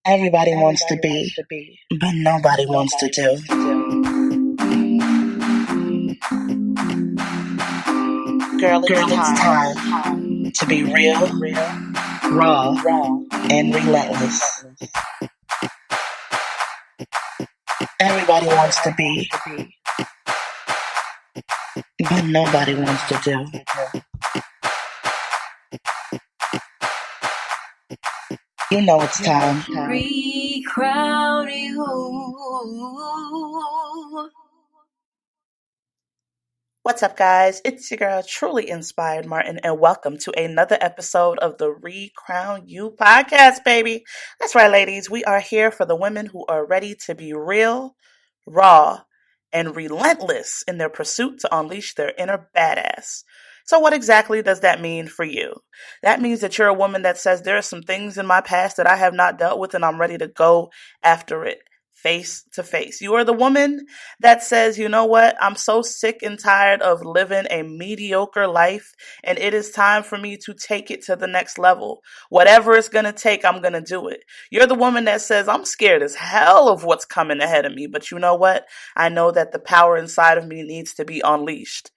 Everybody wants to be, but nobody wants to do. Girl, it's time to be real, raw, and relentless. Everybody wants to be, but nobody wants to do. You know it's time. Recrown you. What's up, guys? It's your girl, Truly Inspired Martin, and welcome to another episode of the Recrown You podcast, baby. That's right, ladies. We are here for the women who are ready to be real, raw, and relentless in their pursuit to unleash their inner badass. So what exactly does that mean for you? That means that you're a woman that says there are some things in my past that I have not dealt with and I'm ready to go after it face to face. You are the woman that says, you know what? I'm so sick and tired of living a mediocre life and it is time for me to take it to the next level. Whatever it's going to take, I'm going to do it. You're the woman that says, I'm scared as hell of what's coming ahead of me, but you know what? I know that the power inside of me needs to be unleashed.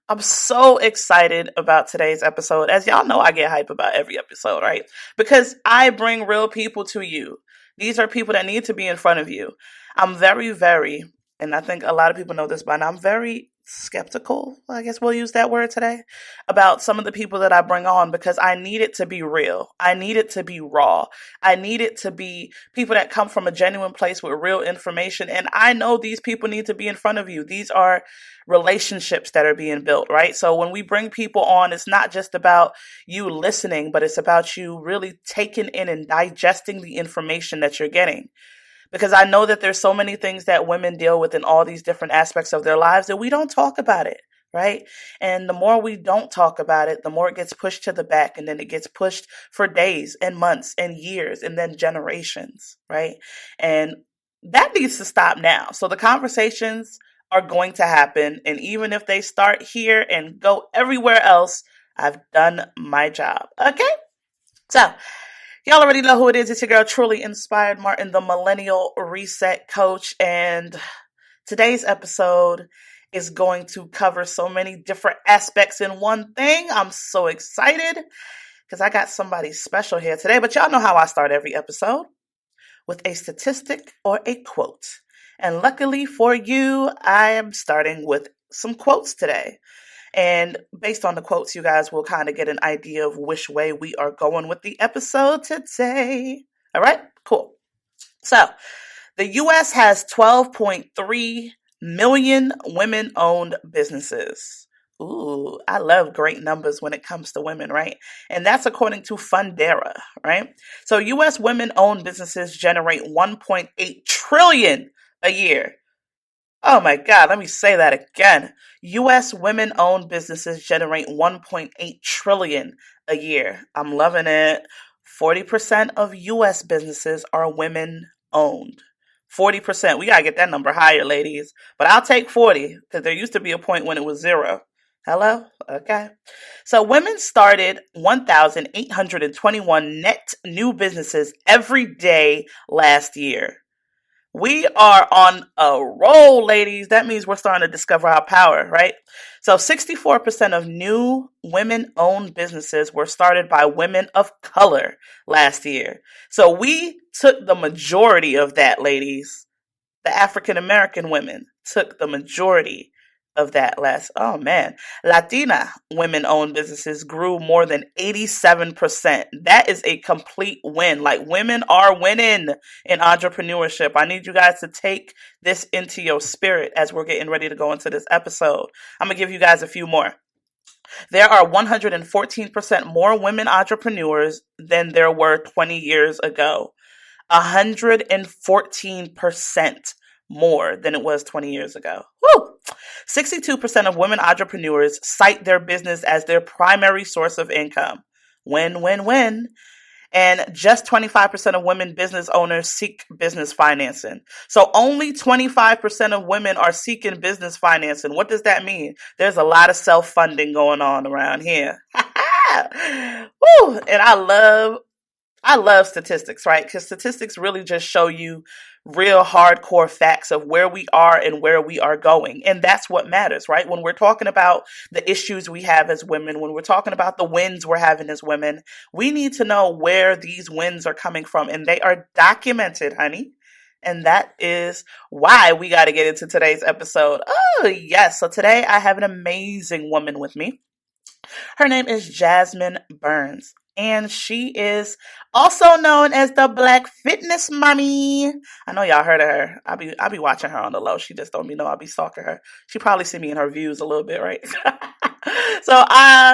I'm so excited about today's episode. As y'all know, I get hype about every episode, right? Because I bring real people to you. These are people that need to be in front of you. I'm very, and I think a lot of people know this by now, I'm very skeptical, I guess we'll use that word today, about some of the people that I bring on because I need it to be real. I need it to be raw. I need it to be people that come from a genuine place with real information. And I know these people need to be in front of you. These are relationships that are being built, right? So when we bring people on, it's not just about you listening, but it's about you really taking in and digesting the information that you're getting. Because I know that there's so many things that women deal with in all these different aspects of their lives that we don't talk about it, right? And the more we don't talk about it, the more it gets pushed to the back, and then it gets pushed for days and months and years and then generations, right? And that needs to stop now. So the conversations are going to happen. And even if they start here and go everywhere else, I've done my job. Okay? So, y'all already know who it is. It's your girl, Truly Inspired Martin, the Millennial Reset Coach. And today's episode is going to cover so many different aspects in one thing. I'm so excited because I got somebody special here today. But y'all know how I start every episode, with a statistic or a quote. And luckily for you, I am starting with some quotes today. And based on the quotes, you guys will kind of get an idea of which way we are going with the episode today. All right, cool. So the U.S. has 12.3 million women-owned businesses. Ooh, I love great numbers when it comes to women, right? And that's according to Fundera, right? So U.S. women-owned businesses generate 1.8 trillion a year. Oh my God, let me say that again. U.S. women-owned businesses generate 1.8 trillion a year. I'm loving it. 40% of U.S. businesses are women-owned. 40%. We gotta get that number higher, ladies. But I'll take 40 because there used to be a point when it was zero. Hello? Okay. So women started 1,821 net new businesses every day last year. We are on a roll, ladies. That means we're starting to discover our power, right? So 64% of new women-owned businesses were started by women of color last year. So we took the majority of that, ladies. The African-American women took the majority of that Latina women-owned businesses grew more than 87%. That is a complete win. Like, women are winning in entrepreneurship. I need you guys to take this into your spirit as we're getting ready to go into this episode. I'm going to give you guys a few more. There are 114% more women entrepreneurs than there were 20 years ago. 114% more than it was 20 years ago. Woo! 62% of women entrepreneurs cite their business as their primary source of income. Win, win, win. And just 25% of women business owners seek business financing. So only 25% of women are seeking business financing. What does that mean? There's a lot of self-funding going on around here. Woo! And I love I love statistics, right? Because statistics really just show you real hardcore facts of where we are and where we are going. And that's what matters, right? When we're talking about the issues we have as women, when we're talking about the wins we're having as women, we need to know where these wins are coming from. And they are documented, honey. And that is why we got to get into today's episode. Oh, yes. So today I have an amazing woman with me. Her name is Jasmyne Burns, and she is also known as the Black Fitness Mommy. I know y'all heard of her. I'll be watching her on the low. She just don't be know I'll be stalking her. She probably see me in her views a little bit, right? So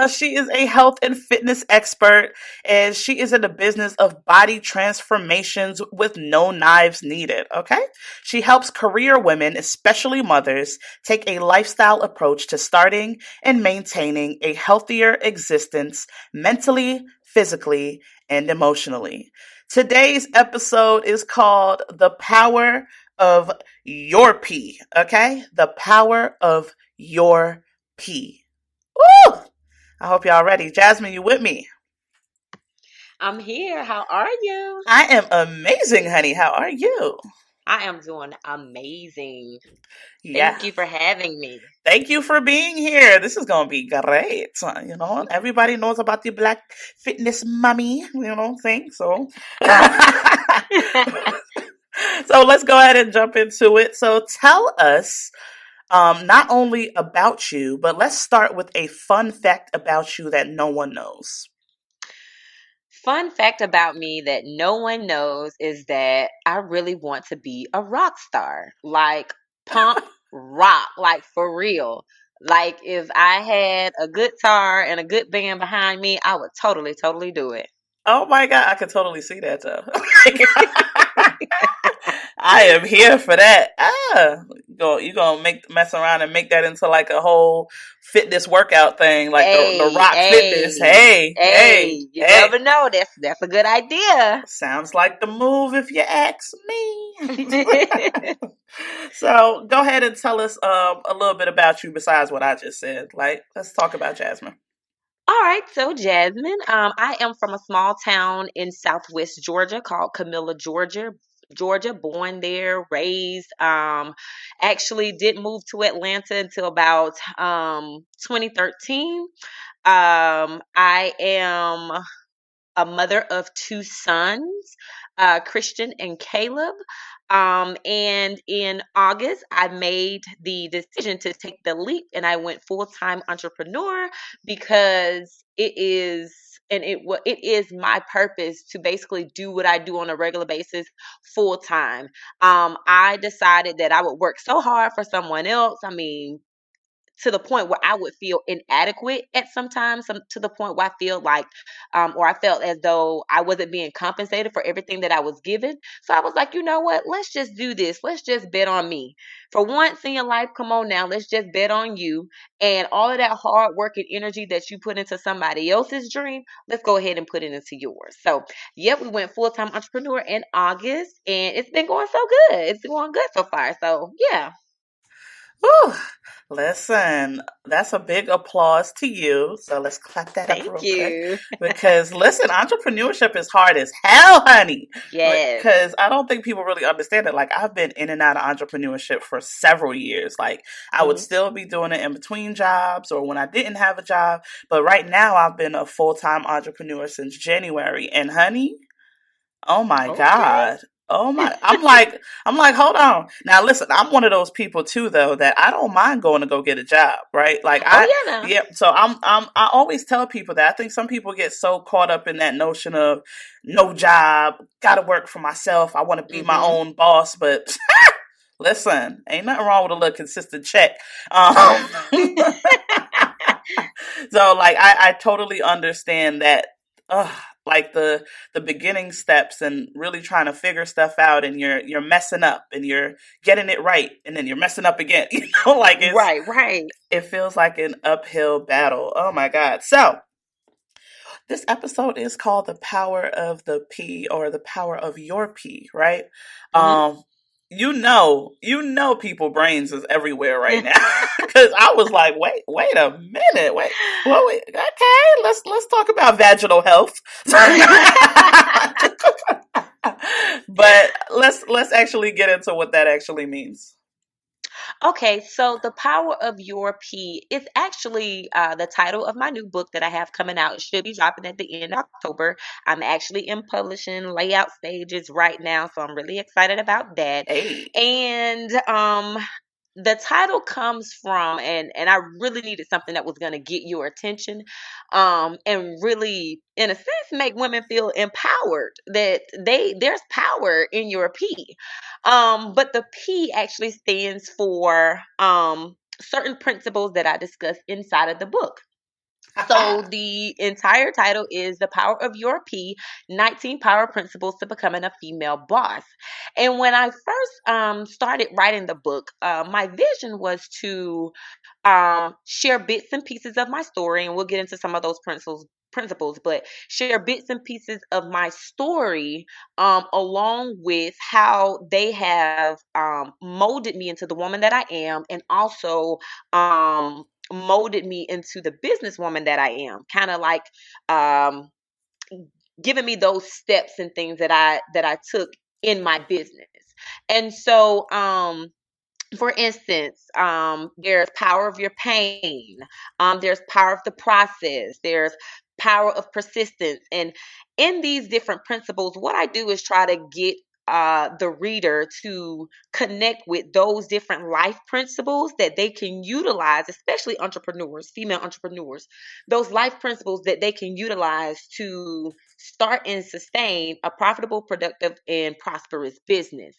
she is a health and fitness expert, and she is in the business of body transformations with no knives needed. Okay, she helps career women, especially mothers, take a lifestyle approach to starting and maintaining a healthier existence mentally, physically, and emotionally. Today's episode is called The Power of Your Pee. Okay, the power of your pee. Woo! I hope y'all ready. Jasmine, you with me? I'm here. How are you? I am amazing, honey. How are you? I am doing amazing. Yeah. Thank you for having me. Thank you for being here. This is gonna be great. Everybody knows about the Black Fitness Mummy, thing. So so let's go ahead and jump into it. So tell us not only about you, but let's start with a fun fact about you that no one knows. Fun fact about me that no one knows is that I really want to be a rock star. Like pump rock, like for real. Like if I had a guitar and a good band behind me, I would totally do it. Oh my God, I could totally see that though. I am here for that. You gonna mess around and make that into like a whole fitness workout thing, like the Hey, rock fitness. hey, Hey, hey, hey, you hey. never know. That's a good idea. Sounds like the move if you ask me. So go ahead and tell us a little bit about you besides what I just said. Like, let's talk about Jasmine. All right, so Jasmine, I am from a small town in Southwest Georgia called Camilla, Georgia. Georgia, born there, raised. Actually didn't move to Atlanta until about 2013. I am a mother of two sons, Christian and Caleb. And in August, I made the decision to take the leap and I went full time entrepreneur because it is my purpose to basically do what I do on a regular basis full time. I decided that I would work so hard for someone else. I mean, to the point where I would feel inadequate at sometimes, to the point where I feel like, or I felt as though I wasn't being compensated for everything that I was given. So I was like, you know what? Let's just do this. Let's just bet on me. For once in your life, come on now, let's just bet on you. And all of that hard work and energy that you put into somebody else's dream, let's go ahead and put it into yours. So, yep, we went full time entrepreneur in August, and it's been going so good. It's going good so far. So, yeah. Whew. Listen, that's a big applause to you. So let's clap that up Thank real quick. you. Because listen, entrepreneurship is hard as hell, honey. Yes. Because I don't think people really understand it. Like, I've been in and out of entrepreneurship for several years. Like, I would Mhm. still be doing it in between jobs or when I didn't have a job. But right now, I've been a full-time entrepreneur since January. And honey, oh my Okay. God. Oh my, I'm like, hold on. Now listen, I'm one of those people too though that I don't mind going to go get a job, right? Like Oh yeah, now. yeah, so I always tell people that I think some people get so caught up in that notion of no job, gotta work for myself, I want to be my Mhm. own boss, but listen, ain't nothing wrong with a little consistent check. Um, so like I totally understand that like the beginning steps and really trying to figure stuff out and you're messing up and you're getting it right and then you're messing up again. Like Right, right. it feels like an uphill battle. Oh my God. So this episode is called The Power of the P or The Power of Your P, right? Mhm. Um people brains is everywhere right now. Because I was like, wait a minute, okay, let's talk about vaginal health. But let's actually get into what that actually means. Okay, so The Power of Your P is actually the title of my new book that I have coming out. It should be dropping at the end of October. I'm actually in publishing layout stages right now, so I'm really excited about that. Hey. And the title comes from, and I really needed something that was going to get your attention, and really, in a sense, make women feel empowered that there's power in your P. But the P actually stands for certain principles that I discuss inside of the book. So the entire title is The Power of Your P, 19 Power Principles to Becoming a Female Boss. And when I first started writing the book, my vision was to share bits and pieces of my story, and we'll get into some of those principles, but share bits and pieces of my story, along with how they have molded me into the woman that I am, and also molded me into the businesswoman that I am. Kind of like um, giving me those steps and things that I took in my business. And so, for instance, there's power of your pain. There's power of the process. There's power of persistence. And in these different principles, what I do is try to get the reader to connect with those different life principles that they can utilize, especially entrepreneurs, female entrepreneurs, those life principles that they can utilize to start and sustain a profitable, productive, and prosperous business.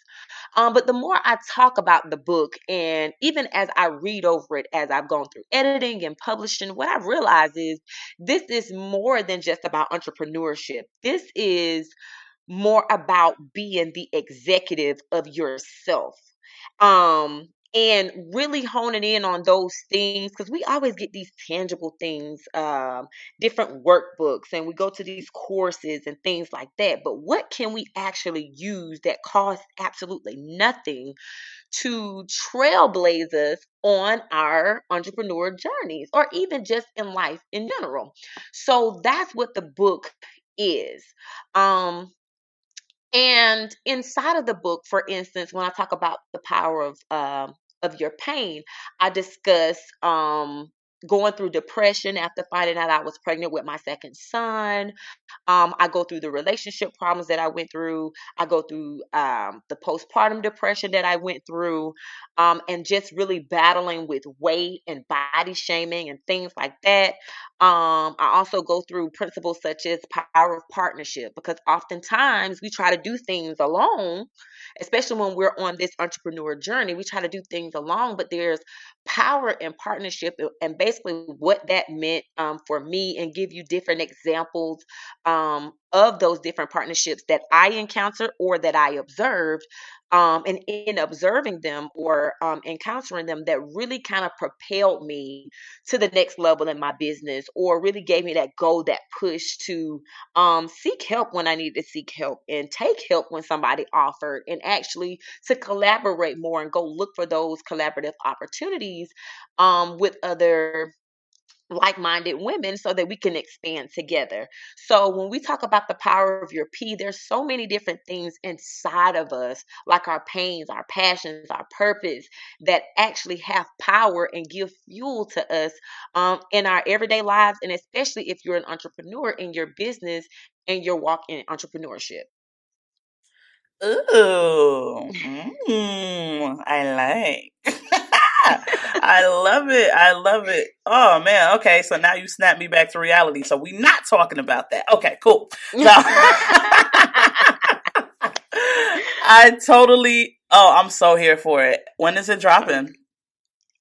But the more I talk about the book, and even as I read over it, as I've gone through editing and publishing, what I realize is this is more than just about entrepreneurship. This is more about being the executive of yourself. And really honing in on those things, because we always get these tangible things, different workbooks, and we go to these courses and things like that. But what can we actually use that costs absolutely nothing to trailblaze us on our entrepreneur journeys, or even just in life in general? So that's what the book is. Um, and inside of the book, for instance, when I talk about the power of your pain, I discuss going through depression after finding out I was pregnant with my second son. I go through the relationship problems that I went through. I go through the postpartum depression that I went through, and just really battling with weight and body shaming and things like that. I also go through principles such as power of partnership, because oftentimes we try to do things alone, especially when we're on this entrepreneur journey. We try to do things alone, but there's power in partnership, and basically what that meant for me, and give you different examples of those different partnerships that I encountered or that I observed. And in observing them, or encountering them, that really kind of propelled me to the next level in my business, or really gave me that goal, that push to seek help when I needed to seek help, and take help when somebody offered, and actually to collaborate more and go look for those collaborative opportunities with other like-minded women, so that we can expand together. So when we talk about the power of your P, there's so many different things inside of us, like our pains, our passions, our purpose, that actually have power and give fuel to us in our everyday lives, and especially if you're an entrepreneur in your business and you're walking entrepreneurship. Ooh, I like. I love it. I love it. Oh man. Okay, so now you snap me back to reality. So we not talking about that. Okay, cool. So I totally. Oh, I'm so here for it. When is it dropping?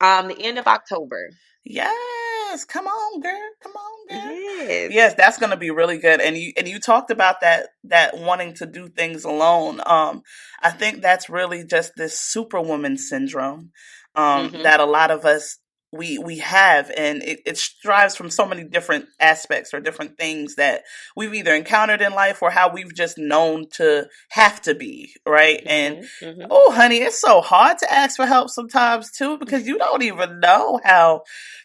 The end of October. Yes, come on, girl. Come on, girl. Yes. Yes, that's gonna be really good. And you talked about that wanting to do things alone. I think that's really just this superwoman syndrome. Mm-hmm. That a lot of us we have, and it strives from so many different aspects or different things that we've either encountered in life or how we've just known to have to be, right? And Mhm. Mhm. oh honey, it's so hard to ask for help sometimes too, because you don't even know how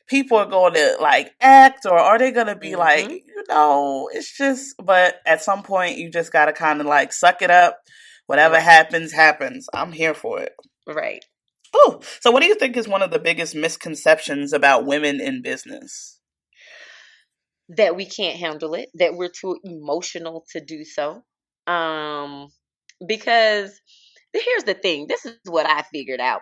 people are going to like act, or are they going to be like, Mhm. it's just, but at some point you just got to kind of like suck it up. Whatever Right. happens. I'm here for it. Right. Oh, so what do you think is one of the biggest misconceptions about women in business? That we can't handle it, that we're too emotional to do so. Um, because here's the thing, this is what I figured out.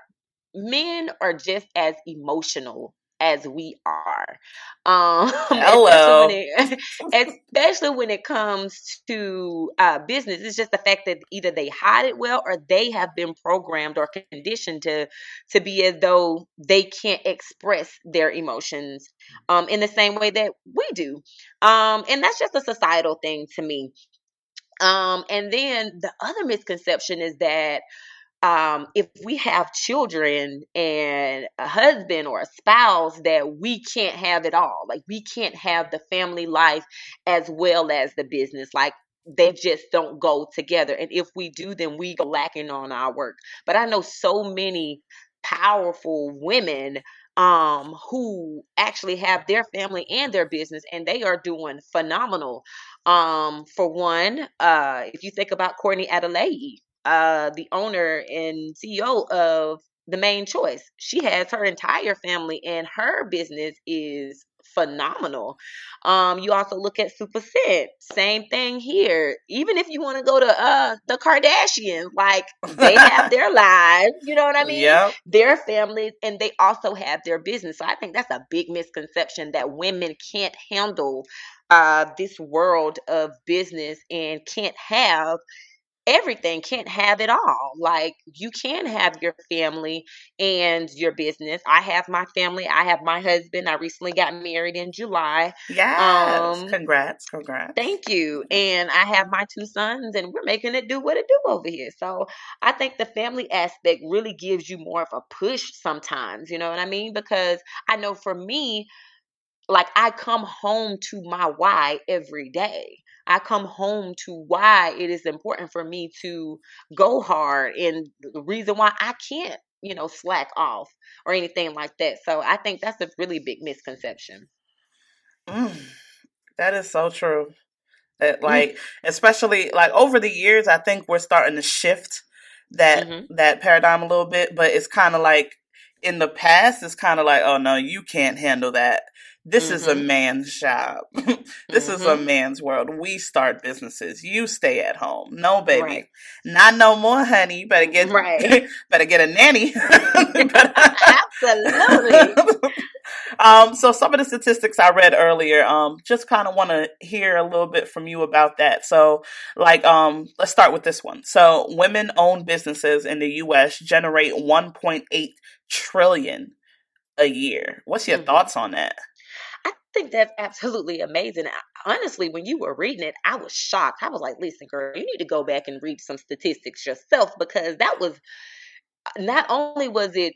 Men are just as emotional as we are. Especially when Hello. it especially when it comes to business. It's just the fact that either they hide it well, or they have been programmed or conditioned to be as though they can't express their emotions in the same way that we do. And that's just a societal thing to me. And then the other misconception is that if we have children and a husband or a spouse, that we can't have it all. Like, we can't have the family life as well as the business. Like, they just don't go together. And if we do, then we go lacking on our work. But I know so many powerful women who actually have their family and their business, and they are doing phenomenal. For one, if you think about Courtney Adelaide, the owner and CEO of The Main Choice. She has her entire family, and her business is phenomenal. You also look at Super Scent, same thing here. Even if you want to go to the Kardashians, like, they have their lives, you know what I mean? Yep. Their families, and they also have their business. So I think that's a big misconception, that women can't handle this world of business and can't have everything, can't have it all. Like, you can have your family and your business. I have my family, I have my husband. I recently got married in July. Yes. um Congrats. Thank you. And I have my two sons, and we're making it do what it do over here. So I think the family aspect really gives you more of a push sometimes, you know what I mean? Because I know for me, like, I come home to my why every day. I come home to why it is important for me to go hard, and the reason why I can't, slack off or anything like that. So I think that's a really big misconception. Mm, that is so true. That, Mm-hmm. like, especially like over the years, I think we're starting to shift Mm-hmm. that paradigm a little bit. But it's kind of like in the past, it's kind of like, oh no, you can't handle that. This is a Mm-hmm. man's job. This is a Mm-hmm. man's world. We start businesses. You stay at home. No, Right. baby, not no more, honey. You better get Right. better get a nanny. Absolutely. So some of the statistics I read earlier, just kind of want to hear a little bit from you about that. So, like, let's start with this one. So, women-owned businesses in the U.S. generate 1.8 trillion a year. What's your Mm-hmm. thoughts on that? I think that's absolutely amazing. Honestly, when you were reading it, I was shocked. I was like, listen, girl, you need to go back and read some statistics yourself, because that was, not only was it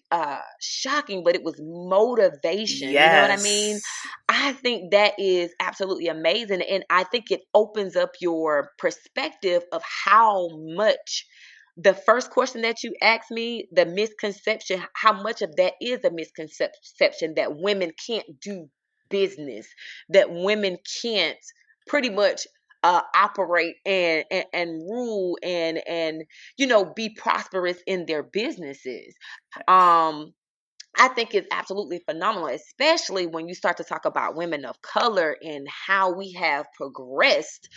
shocking, but it was motivation. You know what I mean? Yes. I think that is absolutely amazing. And I think it opens up your perspective of how much the first question that you asked me, the misconception, how much of that is a misconception, that women can't do business, that women can't pretty much operate and rule and be prosperous in their businesses. um I think it's absolutely phenomenal, especially when you start to talk about women of color and how we have progressed.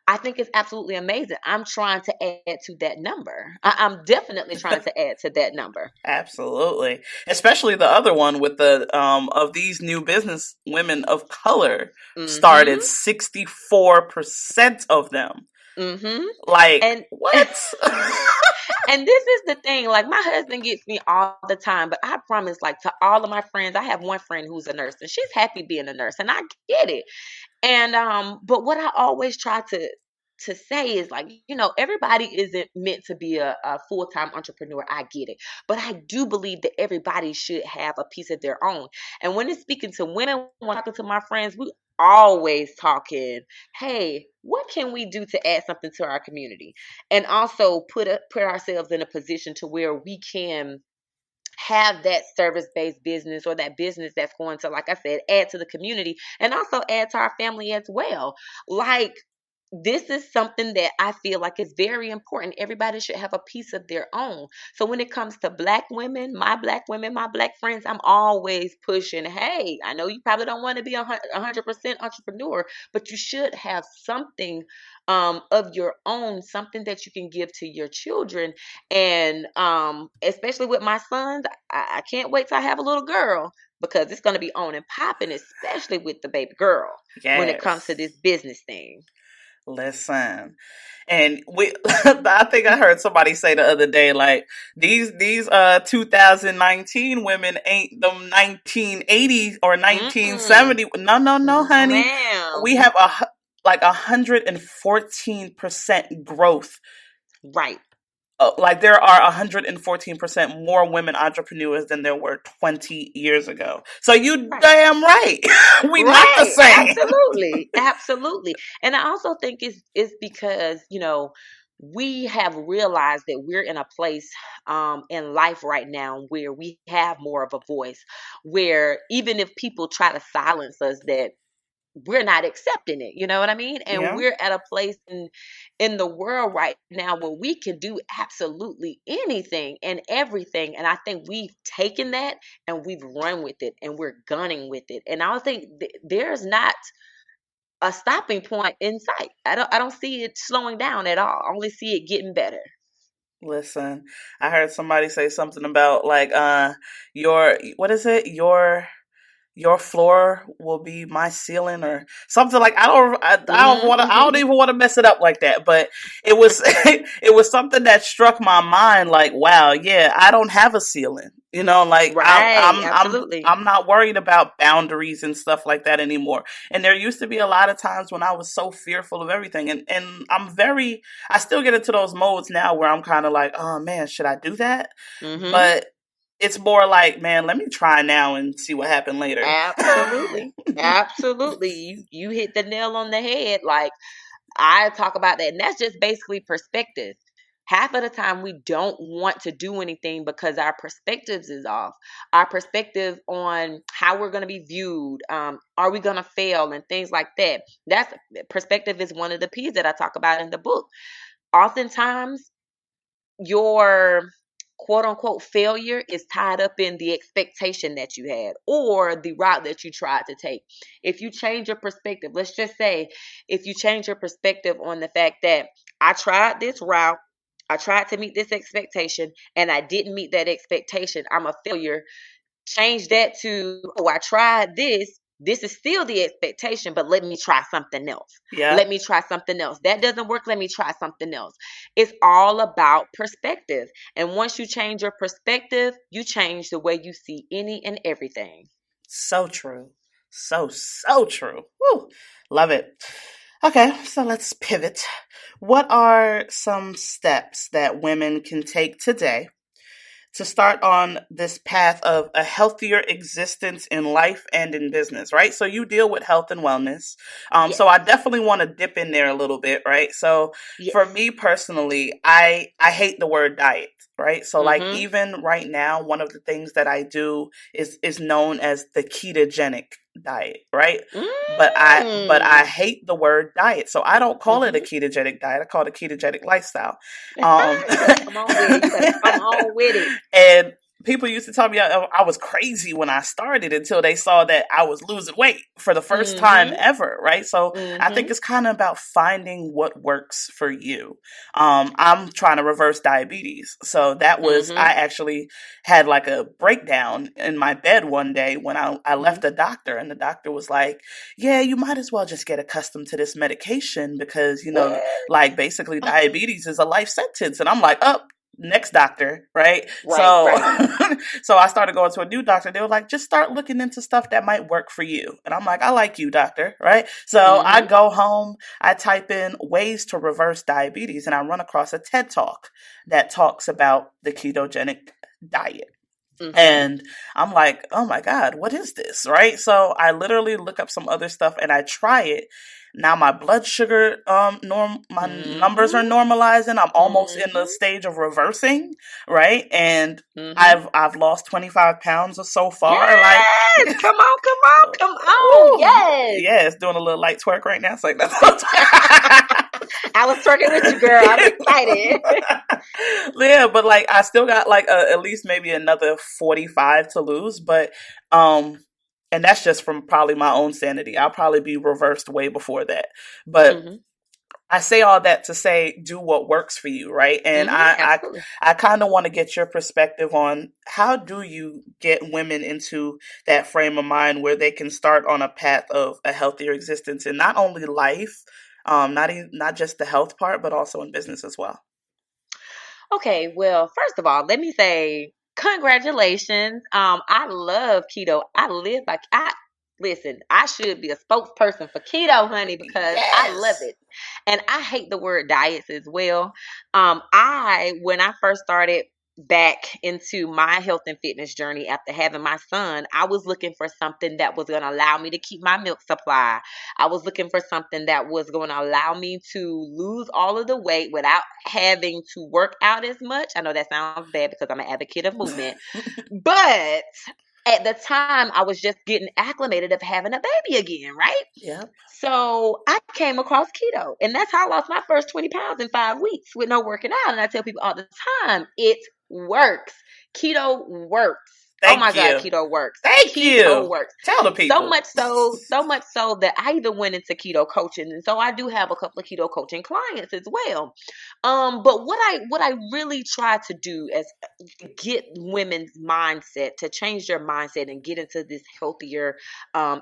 I think it's absolutely amazing. I'm trying to add to that number. I'm definitely trying to add to that number. Absolutely. Especially the other one with the of these new business women of color started Mm-hmm. 64% of them. Mm-hmm. Like, And what? and this is the thing, like, my husband gets me all the time, but I promise, like, to all of my friends, I have one friend who's a nurse, and she's happy being a nurse, and I get it. And but what I always try to to say is like, everybody isn't meant to be a full-time entrepreneur. I get it. But I do believe that everybody should have a piece of their own. And when it's speaking to women, when talking to my friends, we always talking, hey, what can we do to add something to our community? And also put ourselves in a position to where we can have that service-based business or that business that's going to, like I said, add to the community and also add to our family as well. Like, this is something that I feel like is very important. Everybody should have a piece of their own. So when it comes to Black women, my Black friends, I'm always pushing, hey, I know you probably don't want to be 100% entrepreneur, but you should have something of your own, something that you can give to your children. And especially with my sons, I can't wait till I have a little girl, because it's going to be on and popping, especially with the baby girl when it comes to Yes. this business thing. Listen. And I think I heard somebody say the other day, like, these 2019 women ain't them 1980s or Mm-mm. 1970. No, no, no, No, honey. ma'am. We have like 114% growth. Right. Like, there are 114% more women entrepreneurs than there were 20 years ago. So you Right. damn right. We not the Right. same. Absolutely. Absolutely. And I also think it's because, we have realized that we're in a place in life right now where we have more of a voice, where even if people try to silence us, that we're not accepting it. You know what I mean? And Yeah. we're at a place in the world right now where we can do absolutely anything and everything. And I think we've taken that and we've run with it and we're gunning with it. And I don't think there's not a stopping point in sight. I don't see it slowing down at all. I only see it getting better. Listen, I heard somebody say something about, like, your, what is it? Your floor will be my ceiling, or something. Like, I don't Hmm. even want to mess it up like that, but it was it was something that struck my mind, like, wow, yeah, I don't have a ceiling, like, Right. Absolutely. I'm not worried about boundaries and stuff like that anymore. And there used to be a lot of times when I was so fearful of everything, and I still get into those modes now where I'm kind of like, oh man, should I do that? Hmm. But it's more like, man, let me try now and see what happened later. Absolutely. Absolutely. You hit the nail on the head. Like, I talk about that. And that's just basically perspective. Half of the time, we don't want to do anything because our perspectives is off. Our perspective on how we're going to be viewed. Are we going to fail and things like that? That's perspective is one of the P's that I talk about in the book. Oftentimes, your quote unquote failure is tied up in the expectation that you had or the route that you tried to take. If you change your perspective, let's just say, if you change your perspective on the fact that I tried this route, I tried to meet this expectation and I didn't meet that expectation, I'm a failure. Change that to, oh, I tried this. This is still the expectation, but let me try something else. Yeah. Let me try something else. That doesn't work. Let me try something else. It's all about perspective. And once you change your perspective, you change the way you see any and everything. So true. So true. Woo. Love it. Okay, so let's pivot. What are some steps that women can take today to start on this path of a healthier existence in life and in business, right? So you deal with health and wellness. So I Yes. definitely want to dip in there a little bit, right? So for Yes. me personally, I hate the word diet, right? So, like, Mm-hmm. even right now, one of the things that I do is known as the ketogenic diet, right? But I Mm. hate the word diet. So I don't call it a Mm-hmm. ketogenic diet. I call it a ketogenic lifestyle. You better come on with it. You better come on with it. And people used to tell me I was crazy when I started, until they saw that I was losing weight for the first time Mm-hmm. ever, right? So I think Mm-hmm. it's kind of about finding what works for you. I'm trying to reverse diabetes. So I Mm-hmm. actually had like a breakdown in my bed one day when I left Mm-hmm. the doctor, and the doctor was like, yeah, you might as well just get accustomed to this medication because, What? like, basically diabetes is a life sentence. And I'm like, oh, next doctor, right? Right, So, right. so I started going to a new doctor. They were like, just start looking into stuff that might work for you. And I'm like, I like you, doctor, right? So I Mm-hmm. go home, I type in ways to reverse diabetes, and I run across a TED talk that talks about the ketogenic diet. Mm-hmm. And I'm like, oh my God, what is this? Right. So I literally look up some other stuff and I try it. Now my blood sugar my numbers are Mm-hmm. normalizing. I'm almost in the Mm-hmm. stage of reversing, right? And Mm-hmm. I've lost 25 pounds or so far. Like Yes! Come on, come on, come on. ooh, Yes. yes, doing a little light twerk right now. It's like that's I was twerking with you, girl. I'm excited. yeah, but like I still got like at least maybe another 45 to lose, but um and that's just from probably my own sanity. I'll probably be reversed way before that. But Mm-hmm. I say all that to say do what works for you, right? And Mm-hmm. Absolutely. I kind of want to get your perspective on how do you get women into that frame of mind where they can start on a path of a healthier existence in not only life, not just the health part, but also in business as well. Okay, well, first of all, let me say congratulations. I love keto. I live by I listen, I should be a spokesperson for keto, honey, because I love Yes. it. And I hate the word diets as well. I when I first started back into my health and fitness journey after having my son, I was looking for something that was going to allow me to keep my milk supply. I was looking for something that was going to allow me to lose all of the weight without having to work out as much. I know that sounds bad because I'm an advocate of movement, but at the time I was just getting acclimated of having a baby again, right? Yep. So I came across keto, and that's how I lost my first 20 pounds in 5 weeks with no working out. And I tell people all the time, it works. Keto works. Oh my Thank God, you. keto works. Thank Keto you. works. Tell the So people. much so, so much so that I even went into keto coaching. And so I do have a couple of keto coaching clients as well. But what I really try to do is get women's mindset to change their mindset and get into this healthier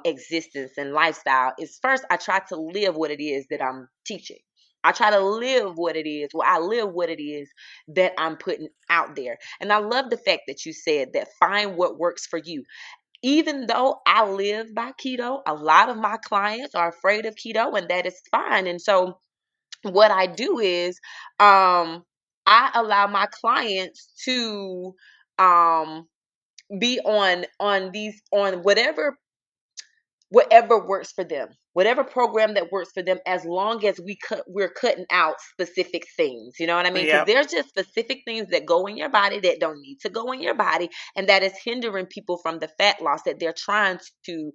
existence and lifestyle is first I try to live what it is that I'm teaching. I try to live what it is. Well, I live what it is that I'm putting out there. And I love the fact that you said that find what works for you. Even though I live by keto, a lot of my clients are afraid of keto, and that is fine. And so what I do is I allow my clients to um be on whatever works for them, whatever program that works for them, as long as we're cutting out specific things, you know what I mean? Because Yep. there's just specific things that go in your body that don't need to go in your body, and that is hindering people from the fat loss that they're trying to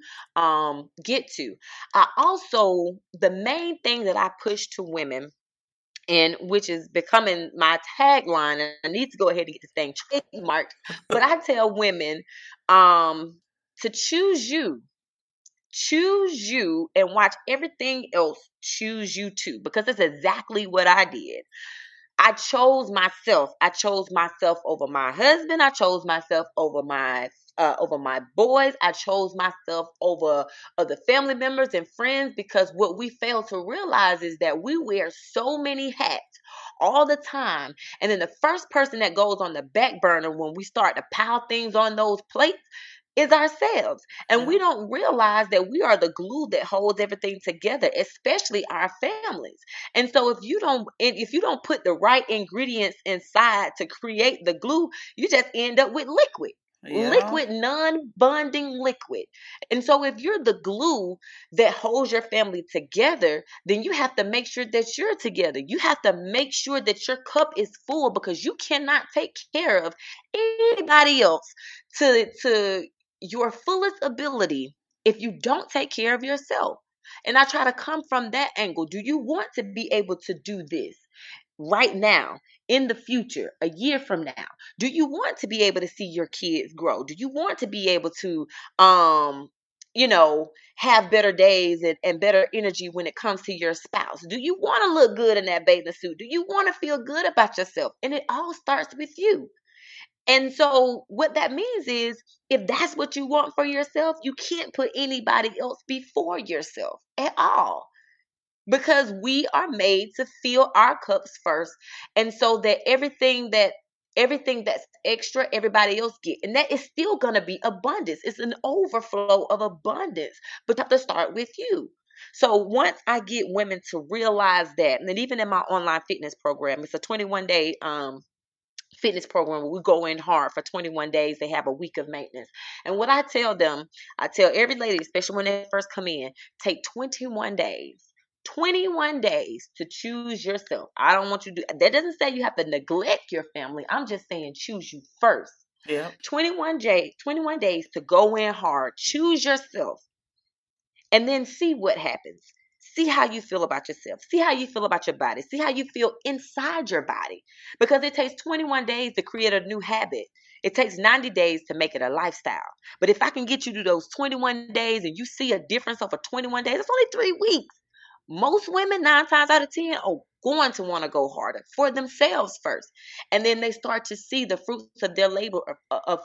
get to. I also, the main thing that I push to women, and which is becoming my tagline, and I need to go ahead and get this thing trademarked, but I tell women um to choose you and watch everything else choose you too, because that's exactly what I did. I chose myself. I chose myself over my husband. I chose myself over my boys. I chose myself over other family members and friends, because what we fail to realize is that we wear so many hats all the time. And then the first person that goes on the back burner when we start to pile things on those plates is ourselves. And we Yep. don't realize that we are the glue that holds everything together, especially our families. And so if you don't put the right ingredients inside to create the glue, you just end up with Yeah. liquid, non-bonding liquid. And so if you're the glue that holds your family together, then you have to make sure that you're together. You have to make sure that your cup is full, because you cannot take care of anybody else to your fullest ability if you don't take care of yourself. And I try to come from that angle. Do you want to be able to do this right now, in the future, a year from now? Do you want to be able to see your kids grow? Do you want to be able to, um, have better days and better energy when it comes to your spouse? Do you want to look good in that bathing suit? Do you want to feel good about yourself? And it all starts with you. And so what that means is, if that's what you want for yourself, you can't put anybody else before yourself at all, because we are made to fill our cups first. And so that everything that Everything that's extra, everybody else get. And that is still going to be abundance. It's an overflow of abundance. But you have to start with you. So once I get women to realize that, and then even in my online fitness program, it's a 21-day fitness program where we go in hard for 21 days. They have a week of maintenance. And what I tell them, I tell every lady, especially when they first come in, take 21 days. 21 days to choose yourself. I don't want you to do that. Doesn't say you have to neglect your family. I'm just saying choose you first. Yeah. 21 days to go in hard. Choose yourself. And then see what happens. See how you feel about yourself. See how you feel about your body. See how you feel inside your body. Because it takes 21 days to create a new habit. It takes 90 days to make it a lifestyle. But if I can get you to those 21 days and you see a difference over 21 days, it's only 3 weeks. Most women, 9 times out of 10, are going to want to go harder for themselves first, and then they start to see the fruits of their labor, of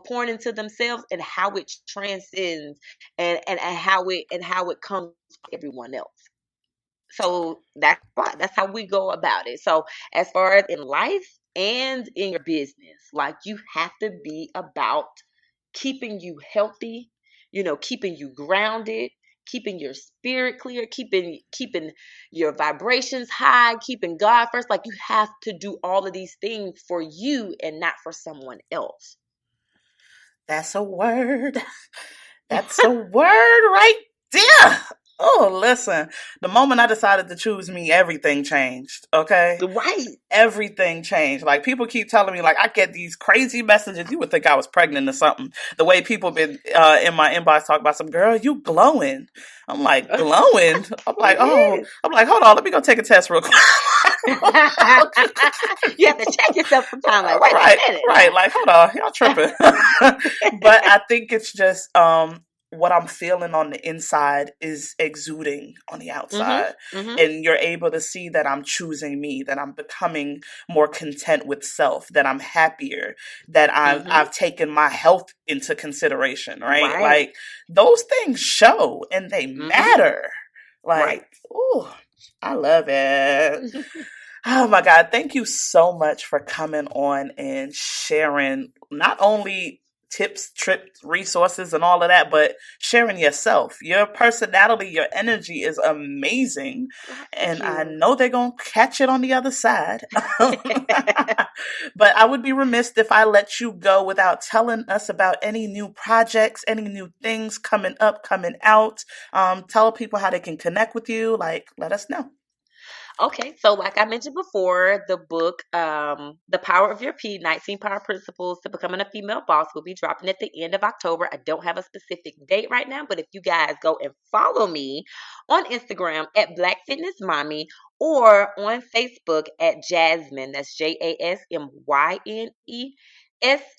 pouring into themselves, and how it transcends, and how it comes to everyone else. So that's how we go about it. So as far as in life and in your business, like, you have to be about keeping you healthy, keeping you grounded, keeping your spirit clear, keeping your vibrations high, keeping God first. Like, you have to do all of these things for you and not for someone else. That's a word. That's a word right there. Oh, listen. The moment I decided to choose me, everything changed. Okay? Right. Everything changed. Like, people keep telling me, like, I get these crazy messages. You would think I was pregnant or something. The way people been in my inbox talk about some girl, you glowing. I'm like, glowing? I'm like, oh, Yes. I'm like, hold on, let me go take a test real quick. You have to check yourself sometime. Like, wait a minute. Right. Like, hold on, y'all tripping. But I think it's just what I'm feeling on the inside is exuding on the outside. Mm-hmm. Mm-hmm. And you're able to see that I'm choosing me, that I'm becoming more content with self, that I'm happier, that Mm-hmm. I've taken my health into consideration, right? Right. Like, those things show and they matter. Like, Right. ooh, I love it. Oh my God. Thank you so much for coming on and sharing not only tips, trips, resources, and all of that, but sharing yourself. Your personality, your energy is amazing. And I know they're going to catch it on the other side. But I would be remiss if I let you go without telling us about any new projects, any new things coming up, coming out. Tell people how they can connect with you. Like, let us know. Okay, so like I mentioned before, the book, The Power of Your P, 19 Power Principles to Becoming a Female Boss, will be dropping at the end of October. I don't have a specific date right now, but if you guys go and follow me on Instagram at Black Fitness Mommy, or on Facebook at Jasmyne, that's JASMYNES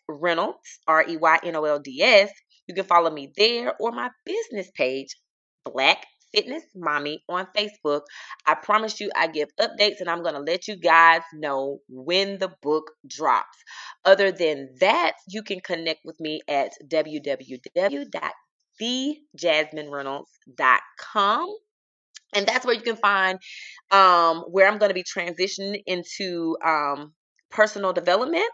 Reynolds, REYNOLDS. You can follow me there, or my business page, Black Fitness Mommy, on Facebook. I promise you, I give updates, and I'm going to let you guys know when the book drops. Other than that, you can connect with me at www.thejasmynereynolds.com. And that's where you can find where I'm going to be transitioning into personal development.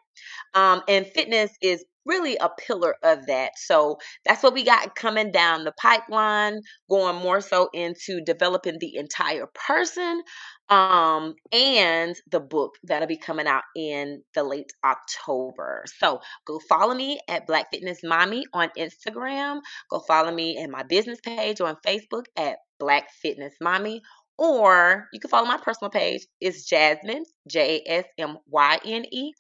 And fitness is really a pillar of that. So that's what we got coming down the pipeline, going more so into developing the entire person, and the book that'll be coming out in the late October. So go follow me at Black Fitness Mommy on Instagram. Go follow me in my business page on Facebook at Black Fitness Mommy. Or you can follow my personal page. It's Jasmyne, JASMYNES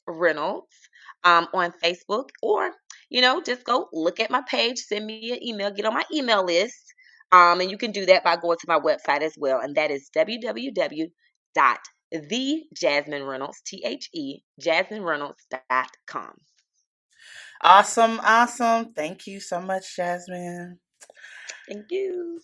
Reynolds, on Facebook. Or, just go look at my page, send me an email, get on my email list. And you can do that by going to my website as well. And that is www.thejasmynereynolds, JasmyneReynolds.com. Awesome. Thank you so much, Jasmyne. Thank you.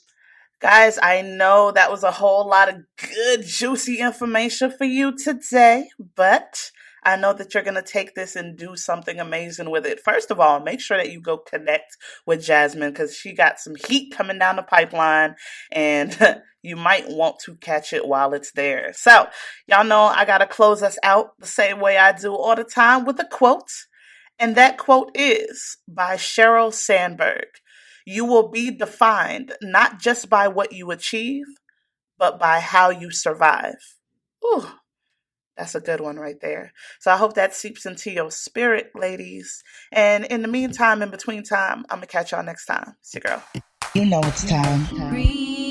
Guys, I know that was a whole lot of good, juicy information for you today, but I know that you're going to take this and do something amazing with it. First of all, make sure that you go connect with Jasmyne, because she got some heat coming down the pipeline, and you might want to catch it while it's there. So, y'all know I got to close us out the same way I do all the time with a quote. And that quote is by Sheryl Sandberg. You will be defined not just by what you achieve, but by how you survive. Ooh, that's a good one right there. So I hope that seeps into your spirit, ladies. And in the meantime, in between time, I'm going to catch y'all next time. It's your girl. You know it's time. Breathe.